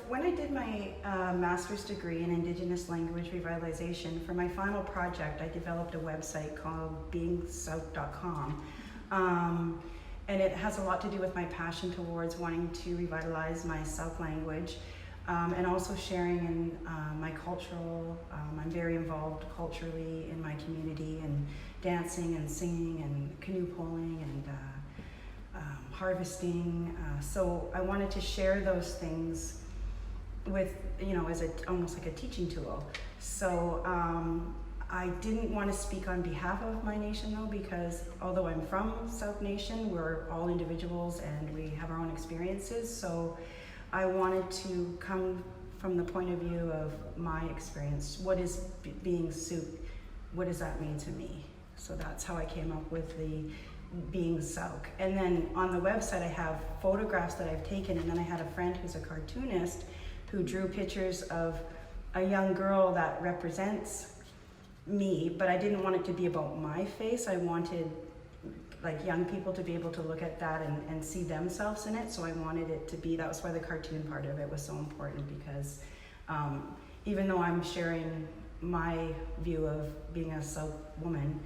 When I did my master's degree in Indigenous Language Revitalization, for my final project, I developed a website called beingsauk.com. And it has a lot to do with my passion towards wanting to revitalize my Sauk language, and also sharing in my cultural, I'm very involved culturally in my community, and dancing and singing and canoe pulling and harvesting. So I wanted to share those things with, as almost like a teaching tool. So I didn't want to speak on behalf of my nation though, because although I'm from Sauk Nation, we're all individuals and we have our own experiences. So I wanted to come from the point of view of my experience. What is being Sauk? What does that mean to me? So that's how I came up with the Being Sauk. And then on the website I have photographs that I've taken, and then I had a friend who's a cartoonist who drew pictures of a young girl that represents me, but I didn't want it to be about my face. I wanted like young people to be able to look at that and see themselves in it. So I wanted it to be, that was why the cartoon part of it was so important, because even though I'm sharing my view of being a Sauk woman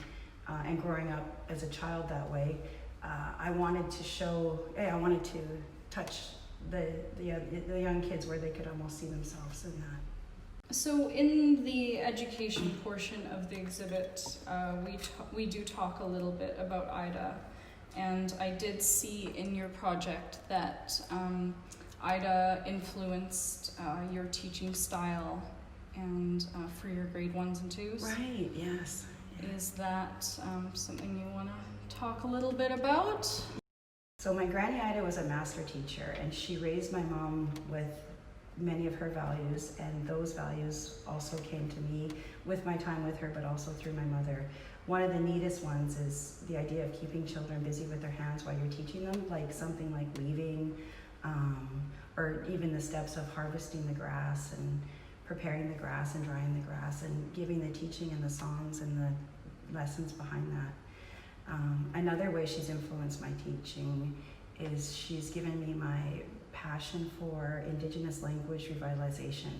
and growing up as a child that way, I wanted to show, I wanted to touch the young kids where they could almost see themselves in that. So in the education portion of the exhibit, we do talk a little bit about Ida, and I did see in your project that Ida influenced your teaching style and for your grade 1s and 2s. Right, yes. Is that something you want to talk a little bit about? So my Granny Ida was a master teacher, and she raised my mom with many of her values, and those values also came to me with my time with her, but also through my mother. One of the neatest ones is the idea of keeping children busy with their hands while you're teaching them, like something like weaving, or even the steps of harvesting the grass and preparing the grass and drying the grass, and giving the teaching and the songs and the lessons behind that. Another way she's influenced my teaching is she's given me my passion for Indigenous language revitalization.